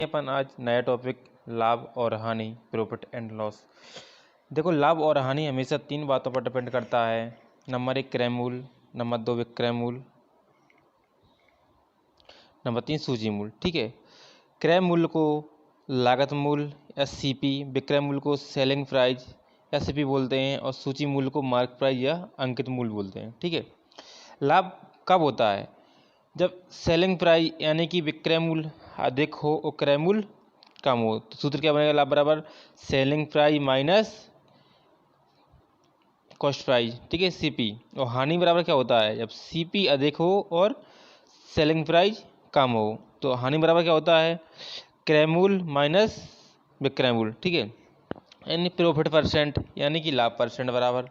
अपन आज नया टॉपिक लाभ और हानि, प्रॉफिट एंड लॉस। देखो, लाभ और हानि हमेशा तीन बातों पर डिपेंड करता है। नंबर 1 क्रय मूल्य, नंबर 2 विक्रय मूल्य, नंबर 3 सूची मूल्य। ठीक है। क्रय मूल्य को लागत मूल्य SCP, विक्रय मूल्य को सेलिंग प्राइस SCP बोलते हैं और सूची मूल्य को मार्क प्राइस या अंकित मूल्य बोलते हैं। ठीक है। लाभ कब होता है? जब सेलिंग प्राइस यानी कि विक्रय मूल्य अधिक हो और क्रय मूल्य कम हो। तो सूत्र क्या बनेगा? लाभ बराबर selling price minus cost price. ठीक है, CP। और हानि बराबर क्या होता है? जब CP अधिक हो और सेलिंग प्राइस कम हो। तो हानि बराबर क्या होता है? क्रय मूल्य माइनस विक्रय मूल्य। ठीक है। यानी प्रॉफिट परसेंट यानी कि लाभ परसेंट बराबर,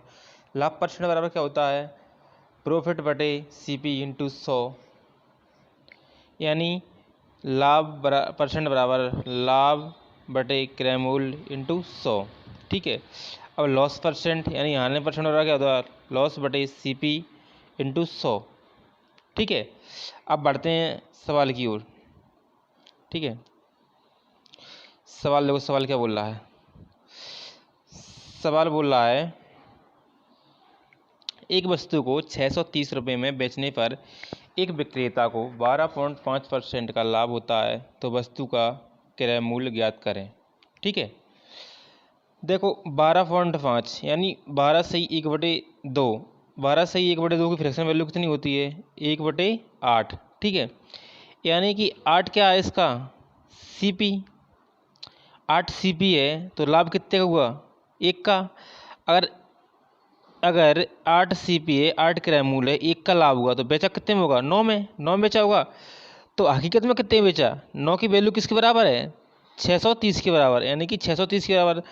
लाभ परसेंट बराबर क्या होता है? प्रॉफिट बटे CP इंटू 100, यानी लाभ परसेंट बराबर लाभ बटे क्रय मूल्य इंटू 100। ठीक है। अब लॉस परसेंट यानी हानि परसेंट बराबर क्या होता है? लॉस बटे CP इंटू 100। ठीक है। अब बढ़ते हैं सवाल की ओर। ठीक है। सवाल देखो, सवाल क्या बोल रहा है? सवाल बोल रहा है एक वस्तु को 630 रुपये में बेचने पर एक विक्रेता को 12.5% का लाभ होता है, तो वस्तु का क्रय मूल्य ज्ञात करें। ठीक है। देखो, 12.5 यानी 12 सही 1/2। 12 सही 1/2 की फ्रैक्शन वैल्यू कितनी होती है? 1/8। ठीक है। यानी कि 8 क्या है इसका? CP। 8 CP है तो लाभ कितने का हुआ? 1 का। अगर 8 CP है, 8 क्रय मूल्य है, 1 का लाभ हुआ तो बेचा कितने में होगा? 9 में। 9 में बेचा होगा। तो हकीकत में कितने बेचा? 9 की वैल्यू किसके बराबर है? 630 के बराबर। यानी कि 630 के बराबर।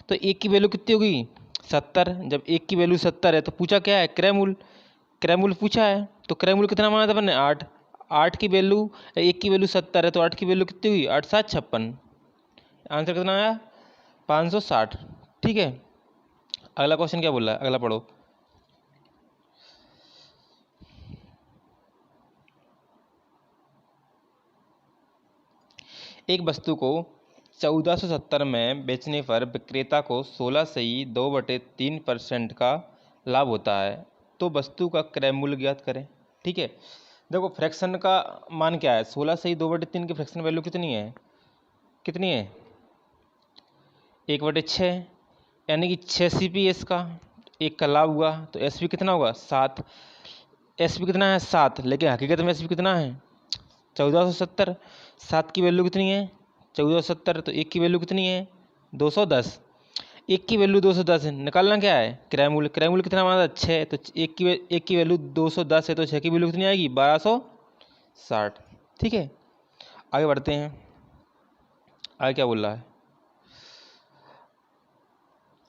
तो 1 की वैल्यू कितनी होगी? 70। जब 1 की वैल्यू 70 है तो पूछा क्या है? क्रय मूल्य। क्रय मूल्य पूछा है तो क्रय मूल्य कितना माना था अपन ने? 8। 8 की वैल्यू, 1 की वैल्यू 70 है तो 8 की वैल्यू कितनी हुई? 8 7 56। आंसर कितना आया? 560। ठीक है। अगला क्वेश्चन क्या बोल रहा है? अगला पढ़ो। एक वस्तु को 1470 में बेचने पर विक्रेता को 16 सही 2/3% का लाभ होता है, तो वस्तु का क्रय मूल्य ज्ञात करें। ठीक है। देखो, फ्रैक्शन का मान क्या है? 16 सही 2/3 की फ्रैक्शन वैल्यू कितनी है? कितनी है? 1/6। यानी कि 6 CP है इसका, 1 का लाभ हुआ तो SP कितना होगा? 7। SP कितना है? 7। लेकिन हकीकत में SP कितना है? 1470। 7 की वैल्यू कितनी है? 1470। तो 1 की वैल्यू कितनी है? 210। 1 की वैल्यू 210 है। निकालना क्या है? क्रय मूल्य। क्रय मूल्य कितना माना था? 6। तो 1 की वैल्यू 210 है तो 6 की वैल्यू कितनी आएगी? 1260। ठीक है। आगे बढ़ते हैं। आगे क्या बोल रहा है?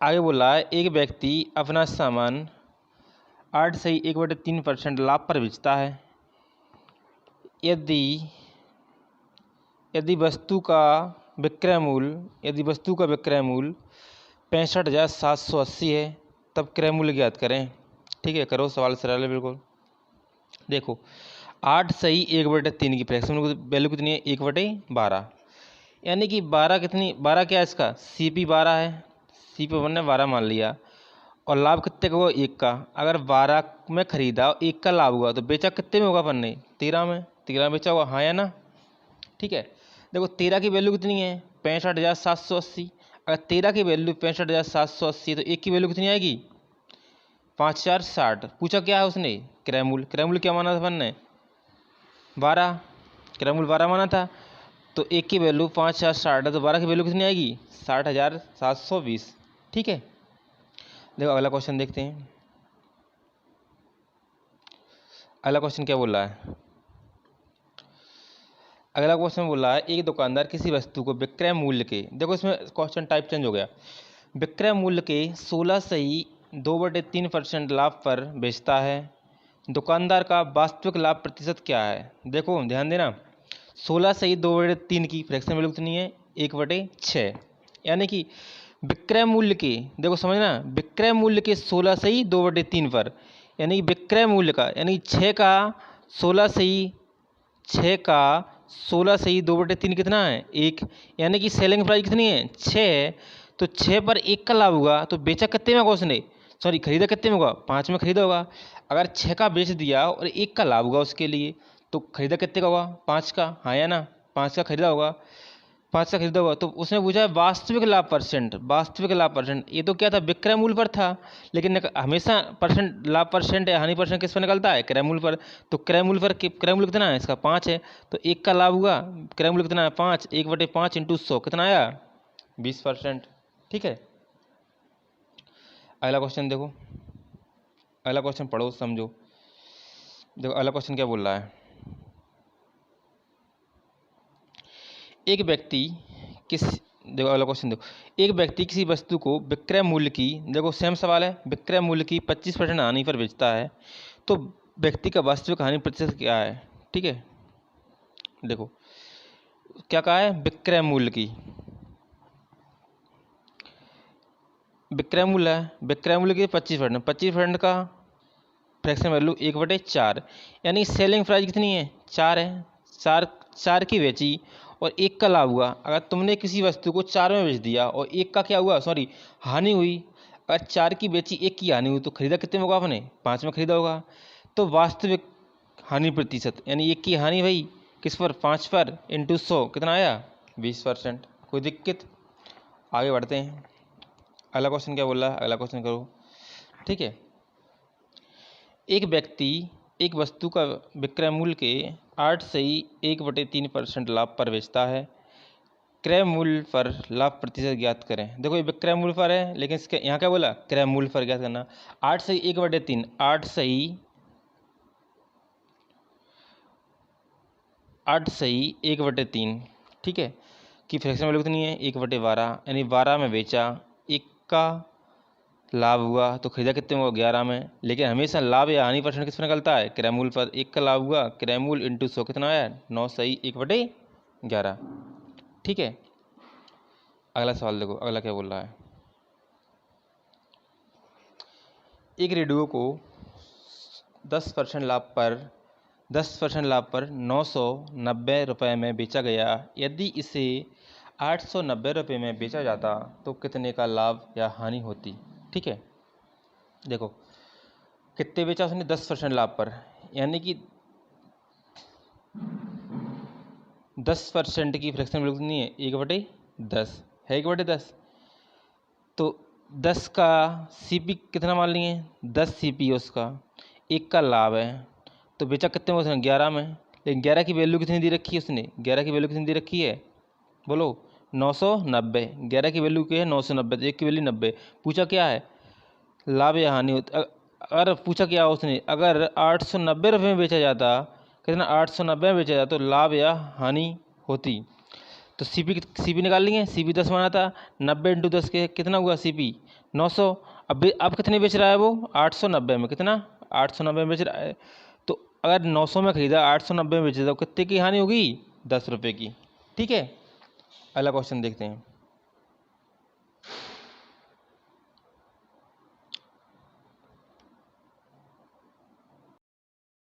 आगे बोल रहा है एक व्यक्ति अपना सामान 8 सही 1/3% लाभ पर बेचता है। यदि वस्तु का विक्रय मूल्य 65,780 है, तब क्रय मूल्य ज्ञात करें। ठीक है, करो सवाल सरल है बिल्कुल। देखो, 8 सही 1/3 की फ्रैक्शन वैल्यू कितनी है? 1/12। यानी कि 12 क्या है इसका? CP 12 है। CP अपन ने 12 मान लिया और लाभ कितने का हुआ? 1 का। अगर 12 में खरीदा और 1 का लाभ हुआ तो बेचा कितने में होगा अपन ने? 13 में। 13 बेचा हुआ, हाँ या ना? ठीक है। देखो, 13 की वैल्यू कितनी है? 65,780। अगर 13 की वैल्यू 65,780 तो 1 की वैल्यू कितनी आएगी? 5,460। पूछा क्या है उसने? क्रय मूल्य। क्रय मूल्य क्या माना था अपन ने? 12। क्रय मूल्य 12 माना था तो 1 की वैल्यू 5,460 है तो 12 की वैल्यू कितनी आएगी? 60,720। ठीक है। देखो, अगला क्वेश्चन देखते हैं। अगला क्वेश्चन क्या बोल रहा है? अगला क्वेश्चन बोल रहा है एक दुकानदार किसी वस्तु को विक्रय मूल्य के, देखो इसमें क्वेश्चन टाइप चेंज हो गया, विक्रय मूल्य के 16 सही 2/3% लाभ पर बेचता है। दुकानदार का वास्तविक लाभ प्रतिशत क्या है? देखो ध्यान देना, 16 सही 2/3 की फ्रैक्शन वैल्यू कितनी है? 1/6। यानी कि विक्रय मूल्य के, देखो समझना, विक्रय मूल्य के 16 सही 2/3 पर, यानी विक्रय मूल्य का, यानी 6 का 16 सही 6 का 16 सही 2/3 कितना है 1, यानी कि सेलिंग प्राइस कितनी है 6 है। तो 6 पर 1 का लाभ होगा तो बेचा कितने में होगा उसने, सॉरी खरीदा कितने में होगा 5 में खरीदा होगा। अगर 6 का बेच दिया और 1 का लाभ होगा उसके लिए, तो खरीदा कितने का होगा 5 का, हाँ या ना, 5 का खरीदा होगा, 5 का खरीदा होगा। तो उसने पूछा है वास्तविक लाभ परसेंट, वास्तविक लाभ परसेंट, ये तो क्या था विक्रय मूल्य पर था, लेकिन हमेशा परसेंट लाभ परसेंट या हानि परसेंट किस पर निकलता है क्रय मूल्य पर। तो क्रय मूल्य पर क्रय मूल्य कितना है इसका 5 है, तो 1 का लाभ हुआ, क्रय मूल्य कितना है 5, 1/5 इंटू 100 कितना आया 20%। ठीक है, अगला क्वेश्चन देखो, अगला क्वेश्चन पढ़ो समझो। देखो अगला क्वेश्चन क्या बोल रहा है, एक व्यक्ति किस, देखो अगला क्वेश्चन देखो, एक व्यक्ति किसी वस्तु को विक्रय मूल्य की, देखो सेम सवाल है, विक्रय मूल्य की 25% हानि पर बेचता है, तो व्यक्ति का वास्तविक हानि प्रतिशत क्या है। ठीक है, देखो क्या कहा है विक्रय मूल्य की, विक्रय मूल्य है, विक्रय मूल्य की 25%, 25% का फ्रैक्शन वैल्यू 1/4, यानी सेलिंग प्राइस कितनी है 4 है, 4 की बेची और 1 का लाभ हुआ। अगर तुमने किसी वस्तु को 4 में बेच दिया और 1 का क्या हुआ, सॉरी हानि हुई, अगर 4 की बेची 1 की हानि हुई तो खरीदा कितने में होगा आपने 5 में खरीदा होगा। तो वास्तविक हानि प्रतिशत यानी 1 की हानि भाई किस पर 5 पर इंटू 100 कितना आया 20%। कोई दिक्कत, आगे बढ़ते हैं। अगला क्वेश्चन क्या बोल रहा है, अगला क्वेश्चन करो। ठीक है, एक व्यक्ति एक वस्तु का विक्रय मूल्य के 8 से 1/3% लाभ पर बेचता है, क्रय मूल्य पर लाभ प्रतिशत ज्ञात करें। देखो ये विक्रय मूल्य पर है, लेकिन इसके यहाँ क्या बोला क्रय मूल्य पर ज्ञात करना। 8 से 1/3, 8 से 1/3, ठीक है, कि फ्रैक्शन वैल्यू कितनी है 1/12, यानी 12 में बेचा, 1 का लाभ हुआ तो खरीदा कितने में हुआ 11 में। लेकिन हमेशा लाभ या हानि परसेंट किस पर निकलता है क्रय मूल्य पर। 1 का लाभ हुआ, क्रय मूल्य इंटू 100 कितना आया 9 सही 1/11। ठीक है, अगला सवाल देखो, अगला क्या बोल रहा है, एक रेडियो को 10% लाभ पर 990 रुपये में बेचा गया, यदि इसे 890 रुपये में बेचा जाता तो कितने का लाभ या हानि होती। ठीक है, देखो कितने बेचा उसने 10% लाभ पर, यानी कि 10% की फ्रैक्शन वैल्यू कितनी है 1/10 है, 1/10। तो 10 का सीपी कितना मान लिए 10 सीपी उसका, 1 का लाभ है, तो बेचा कितने में उसने 11 में। लेकिन 11 की वैल्यू कितनी दे रखी है उसने, 11 की वैल्यू कितनी दे रखी है बोलो 990, 11 की वैल्यू क्या है 990, तो 1 की वैल्यू 90। पूछा क्या है लाभ या हानि होती, अगर पूछा क्या उसने अगर 890 रुपये में बेचा जाता, कितना 890 में बेचा जाता तो लाभ या हानि होती। तो सीपी निकाल लेंगे, सीपी 10 माना था, 90 इंटू 10 के कितना हुआ सीपी 900। अब कितने बेच रहा है वो 890 में, कितना 890 में बेच रहा है। तो अगर 900 में खरीदा 890 में बेचा तो कितने की हानि होगी 10 रुपये की। ठीक है, अगला क्वेश्चन देखते हैं।